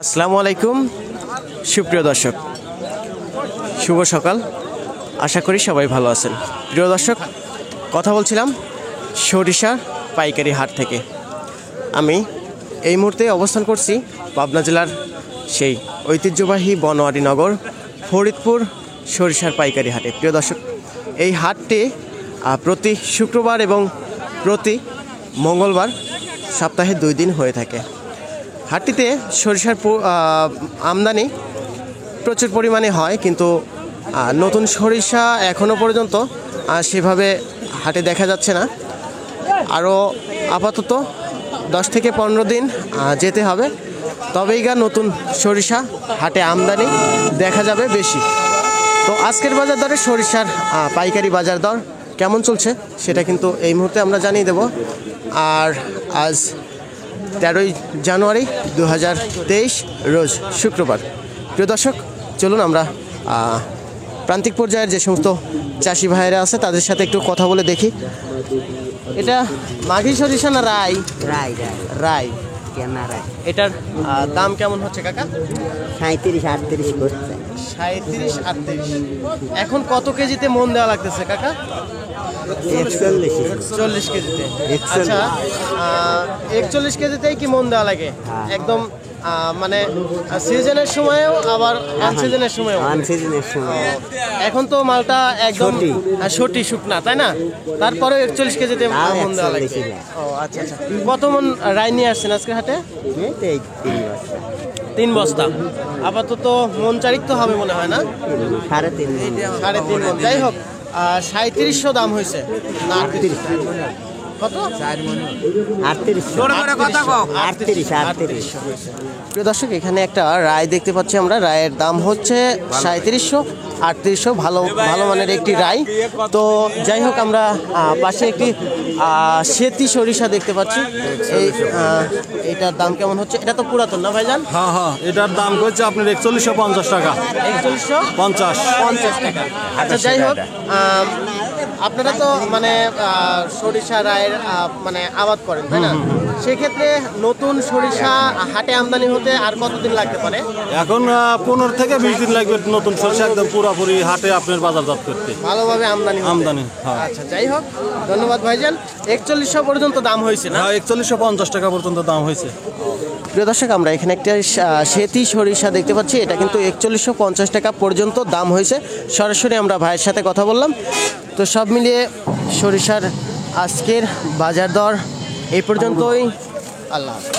আসসালামু আলাইকুম সুপ্রিয় দর্শক, শুভ সকাল। আশা করি সবাই ভালো আছেন। প্রিয় দর্শক, কথা বলছিলাম সরিষা পাইকারি হাট থেকে। আমি এই মুহূর্তে অবস্থান করছি পাবনা জেলার সেই ঐতিহ্যবাহী বনোয়ারি নগর ফরিদপুর সরিষার পাইকারি হাটে। প্রিয় দর্শক, এই হাটটি প্রতি শুক্রবার এবং প্রতি মঙ্গলবার সপ্তাহে 2 দিন হয়ে থাকে। হাটটিতে সরিষার আমদানি প্রচুর পরিমাণে হয়, কিন্তু নতুন সরিষা এখনও পর্যন্ত সেভাবে হাটে দেখা যাচ্ছে না। আরও আপাতত 10 থেকে 15 দিন যেতে হবে, তবেই নতুন সরিষা হাটে আমদানি দেখা যাবে বেশি। তো আজকের বাজার দরে সরিষার পাইকারি বাজার দর কেমন চলছে সেটা কিন্তু এই মুহূর্তে আমরা জানিয়ে দেব। আর আজ 13ই জানুয়ারি 2023 রোজ শুক্রবার। প্রিয় দর্শক, চলুন আমরা প্রান্তিক পর্যায়ের যে সমস্ত চাষি ভাইয়েরা আছে তাদের সাথে একটু কথা বলে দেখি। এটা মাঘী সরিষা না রাই? রাই রাই। রাই। এটার দাম কেমন হচ্ছে কাকা? 37-38 করছে। 37-38। এখন কত কেজিতে মন দেওয়া লাগতেছে কাকা? 40 কেজিতে। আচ্ছা, 41 কেজিতেই কি মন দেওয়া লাগে? একদম মানে সিজনের সময়ও আবার আনসিজনের সময়ও। এখন তো মালটা একদম সটি শুকনা, তাই না? তারপরেও 41 কেজিতে মন দেওয়া লাগে। ও আচ্ছা আচ্ছা। কত মন রাই নিয়ে আসছেন আজকে হাটে? 3 বস্তা। আপাতত মন চারিক তো হবে মনে হয় না? 3.5 মন। যাই হোক, 3700 দাম হয়েছে না? 38 কত? 38। প্রিয় দর্শক, এখানে একটা রায় দেখতে পাচ্ছি আমরা। রায়ের দাম হচ্ছে 3700-3800, ভালো মানের একটি রায়। তো যাই হোক, আমরা পাশে একটি সেতি সরিষা দেখতে পাচ্ছি। এইটার দাম কেমন হচ্ছে? এটা তো পুরাতন না ভাইজান? হ্যাঁ, এটার দাম হচ্ছে আপনার 4150 টাকা। 4150 টাকা। আচ্ছা, যাই হোক, আপনারা তো মানে সরিষা রায়ের মানে আবাদ করেন, তাই না? সেক্ষেত্রে নতুন সরিষা হাটে আমদানি হতে আর কতদিন লাগতে পারে? এখন 15 থেকে 20 দিন লাগবে নতুন সরিষা একদম পুরোপুরি হাটে আপনার বাজারজাত করতে, ভালোভাবে আমদানি। হ্যাঁ। আচ্ছা, যাই হোক, ধন্যবাদ ভাইজান। 4100 পর্যন্ত দাম হয়েছে না? 4150 টাকা পর্যন্ত দাম হয়েছে। প্রিয় দর্শক, আমরা এখানে একটা সেতি সরিষা দেখতে পাচ্ছি। এটা কিন্তু 4150 টাকা পর্যন্ত দাম হয়েছে। সরাসরি আমরা ভাইয়ের সাথে কথা বললাম। তো সব মিলিয়ে সরিষার আজকের বাজার দর এই পর্যন্তই। আল্লাহ হাফেজ।